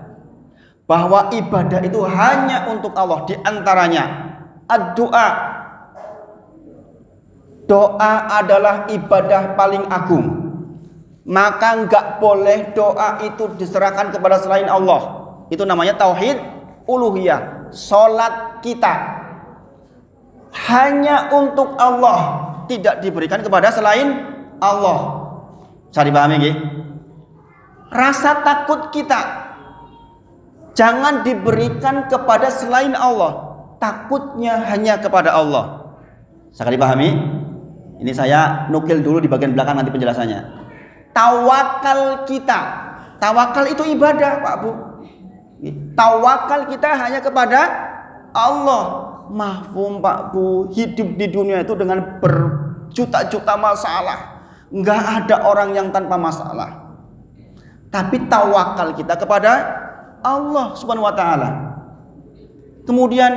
S1: Bahwa ibadah itu hanya untuk Allah, di antaranya ad-doa. Doa adalah ibadah paling agung. Maka enggak boleh doa itu diserahkan kepada selain Allah. Itu namanya tauhid uluhiyah. Salat kita hanya untuk Allah, tidak diberikan kepada selain Allah. Bisa dipahami nggih? Rasa takut kita jangan diberikan kepada selain Allah, takutnya hanya kepada Allah. Bisa dipahami? Ini saya nukil dulu di bagian belakang, nanti penjelasannya. Tawakal kita, tawakal itu ibadah Pak Bu. Tawakal kita hanya kepada Allah. Mahfum Pak Bu, hidup di dunia itu dengan berjuta-juta masalah. Enggak ada orang yang tanpa masalah. Tapi tawakal kita kepada Allah Subhanahu wa taala. Kemudian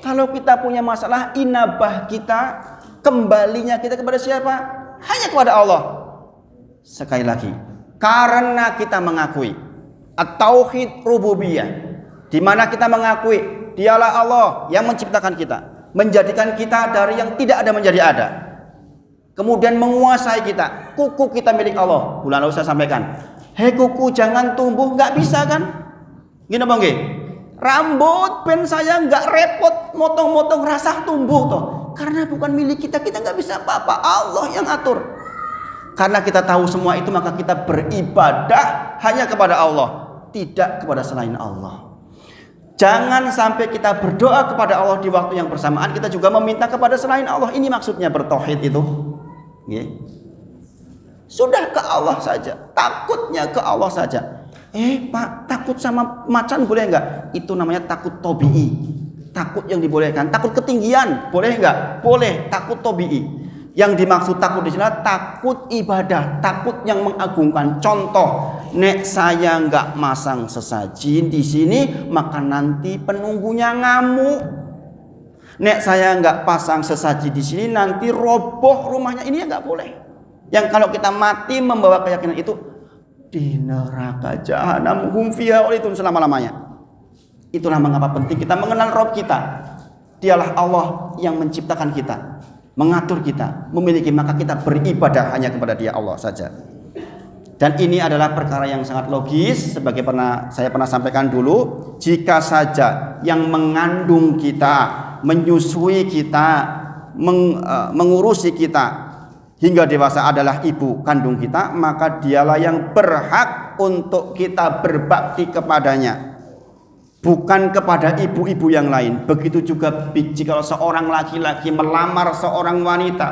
S1: kalau kita punya masalah, inabah kita, kembalinya kita kepada siapa? Hanya kepada Allah. Sekali lagi, karena kita mengakui at-tauhid rububiyah, di mana kita mengakui Dialah Allah yang menciptakan kita, menjadikan kita dari yang tidak ada menjadi ada, kemudian menguasai kita. Kuku kita milik Allah. Bulan lalu saya sampaikan, hei kuku jangan tumbuh, nggak bisa kan? Gini bang, rambut ben saya nggak repot motong-motong, rasa tumbuh toh. Karena bukan milik kita, kita nggak bisa apa-apa. Allah yang atur. Karena kita tahu semua itu, maka kita beribadah hanya kepada Allah, tidak kepada selain Allah. Jangan sampai kita berdoa kepada Allah di waktu yang bersamaan kita juga meminta kepada selain Allah. Ini maksudnya bertauhid itu. Sudah ke Allah saja, takutnya ke Allah saja. Pak, takut sama macan boleh enggak? Itu namanya takut tobi'i. Takut yang dibolehkan. Takut ketinggian boleh enggak? Boleh, takut tobi'i. Yang dimaksud takut di sini takut ibadah, takut yang mengagungkan. Contoh, nek saya enggak masang sesaji di sini, maka nanti penunggunya ngamuk. Nek saya enggak pasang sesaji di sini, nanti roboh rumahnya. Ini enggak boleh. Yang kalau kita mati membawa keyakinan itu, di neraka jahanam hum fiha khalidun selama-lamanya. Itulah mengapa penting kita mengenal Rabb kita. Dialah Allah yang menciptakan kita, mengatur kita, memiliki, maka kita beribadah hanya kepada Dia, Allah saja. Dan ini adalah perkara yang sangat logis, sebagai saya pernah sampaikan dulu. Jika saja yang mengandung kita, menyusui kita, mengurusi kita hingga dewasa adalah ibu kandung kita, maka dialah yang berhak untuk kita berbakti kepadanya, bukan kepada ibu-ibu yang lain. Begitu juga jika seorang laki-laki melamar seorang wanita,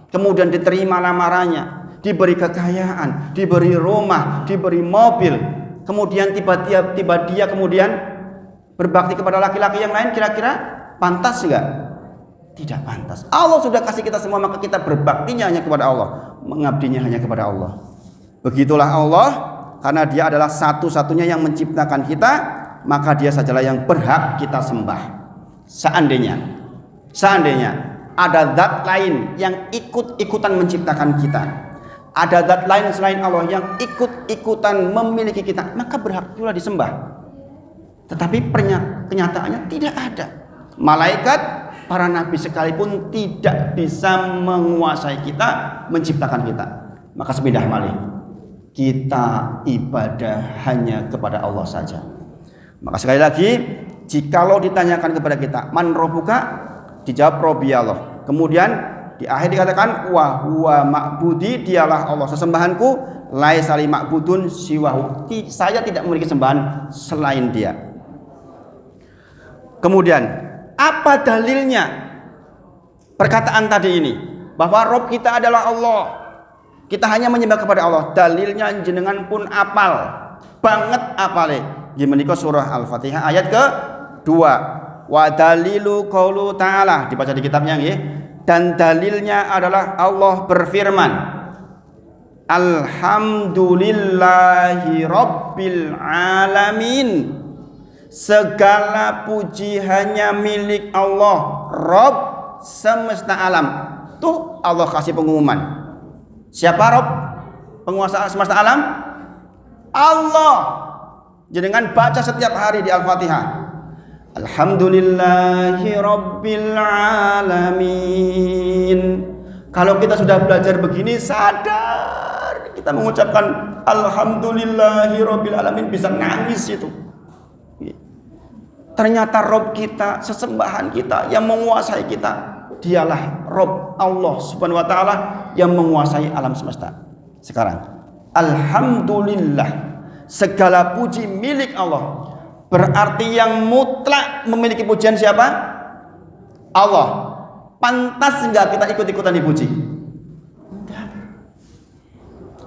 S1: kemudian diterima lamarannya, diberi kekayaan, diberi rumah, diberi mobil, kemudian tiba dia kemudian berbakti kepada laki-laki yang lain, kira-kira pantas enggak? Tidak pantas. Allah sudah kasih kita semua, maka kita berbaktinya hanya kepada Allah, mengabdinya hanya kepada Allah. Begitulah Allah, karena Dia adalah satu-satunya yang menciptakan kita, maka Dia sajalah yang berhak kita sembah. Seandainya ada zat lain yang ikut-ikutan menciptakan kita, ada zat lain selain Allah yang ikut-ikutan memiliki kita, maka berhak pula disembah. Tetapi kenyataannya tidak ada. Malaikat, para nabi sekalipun tidak bisa menguasai kita, menciptakan kita. Maka sepindah malih, kita ibadah hanya kepada Allah saja. Maka sekali lagi, jikalau ditanyakan kepada kita, man rabbuka, dijawab Rabbi Allah. Kemudian di akhir dikatakan wa huwa ma'budi, dialah Allah sesembahanku, laisa li ma'budun siwahu, saya tidak memiliki sembahan selain Dia. Kemudian apa dalilnya perkataan tadi ini, bahwa Rabb kita adalah Allah, kita hanya menyembah kepada Allah? Dalilnya jenengan pun apal banget, apale gimana surah Al-Fatihah ayat ke-2. Wa dalilu qaulu ta'ala, dibaca di kitabnya nggih. Dan dalilnya adalah Allah berfirman, alhamdulillahi rabbil alamin, segala puji hanya milik Allah, Rabb semesta alam. Tuh Allah kasih pengumuman. Siapa Rabb? Penguasa semesta alam? Allah. Jangan baca setiap hari di Al-Fatihah, alhamdulillahi rabbil alamin. Kalau kita sudah belajar begini, sadar kita mengucapkan alhamdulillahi rabbil alamin, bisa nangis itu. Ternyata Rabb kita, sesembahan kita, yang menguasai kita, dialah Rabb Allah Subhanahu wa taala yang menguasai alam semesta. Sekarang, alhamdulillah, segala puji milik Allah. Berarti yang mutlak memiliki pujian siapa? Allah. Pantas enggak kita ikut-ikutan dipuji? Enggak.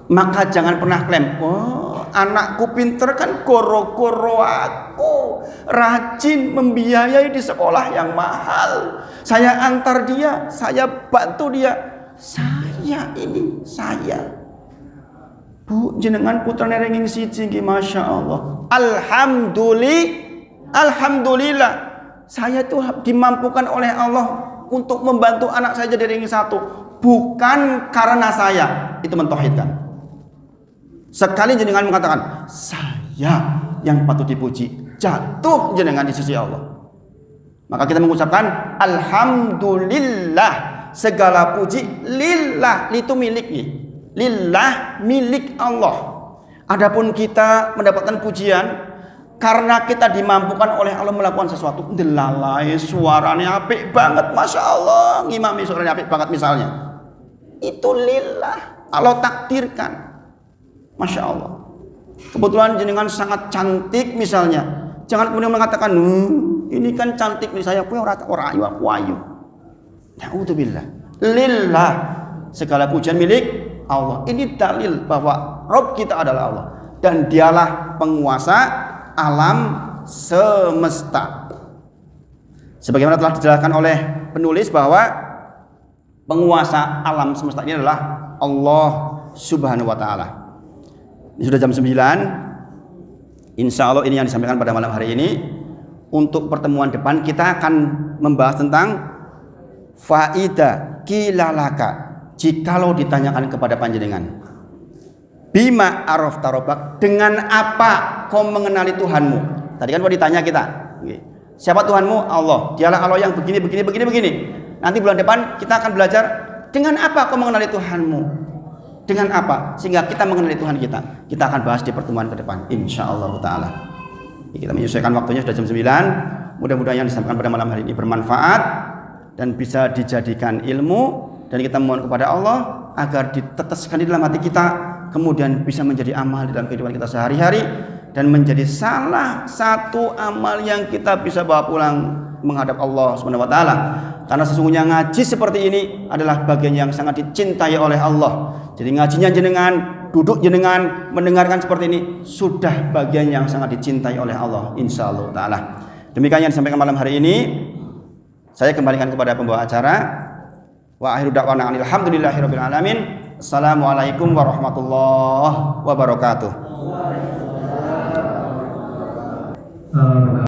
S1: Maka jangan pernah klaim, oh anakku pinter kan goro-goro aku, rajin membiayai di sekolah yang mahal, saya antar dia, saya bantu dia. Saya Bu, jenengan putra nerenging siji nggih, masya Allah, alhamdulillah, saya tuh dimampukan oleh Allah untuk membantu anak saya jadi ring satu, bukan karena saya. Itu mentauhidkan. Sekali jenengan mengatakan saya yang patut dipuji, jatuh jenengan di sisi Allah. Maka kita mengucapkan alhamdulillah, segala puji lillah, itu miliknya, lillah, milik Allah. Adapun kita mendapatkan pujian karena kita dimampukan oleh Allah melakukan sesuatu. Delalai suaranya apik banget, masya Allah, ngimami suaranya apik banget misalnya. Itu lillah, Allah takdirkan, masya Allah. Kebetulan jenengan sangat cantik misalnya, jangan kemudian mengatakan, ini kan cantik nih saya, punya orang ayu aku ayu. Na'udzubillah. Lillah, segala pujian milik Allah. Ini dalil bahwa Rabb kita adalah Allah dan dialah penguasa alam semesta. Sebagaimana telah dijelaskan oleh penulis bahwa penguasa alam semesta ini adalah Allah Subhanahu wa taala. Ini sudah jam 9. Insya Allah ini yang disampaikan pada malam hari ini. Untuk pertemuan depan kita akan membahas tentang faida kilalaka. Jikalau ditanyakan kepada panjenengan, bima araf tarobak, dengan apa kau mengenali Tuhanmu? Tadi kan mau ditanya kita, siapa Tuhanmu? Allah. Dialah Allah yang begini. Nanti bulan depan kita akan belajar dengan apa kau mengenali Tuhanmu? Dengan apa? Sehingga kita mengenali Tuhan kita. Kita akan bahas di pertemuan ke depan, insyaallah taala. Kita menyesuaikan waktunya sudah jam 9. Mudah-mudahan yang disampaikan pada malam hari ini bermanfaat dan bisa dijadikan ilmu. Dan kita mohon kepada Allah agar diteteskan di dalam hati kita, kemudian bisa menjadi amal di dalam kehidupan kita sehari-hari dan menjadi salah satu amal yang kita bisa bawa pulang menghadap Allah Subhanahu wa taala. Karena sesungguhnya ngaji seperti ini adalah bagian yang sangat dicintai oleh Allah. Jadi ngajinya jenengan, duduk jenengan, mendengarkan seperti ini sudah bagian yang sangat dicintai oleh Allah insyaallah taala. Demikian yang disampaikan malam hari ini. Saya kembalikan kepada pembawa acara. Wa akhiru da'wana alhamdulillahirabbil alamin. Assalamualaikum warahmatullahi wabarakatuh.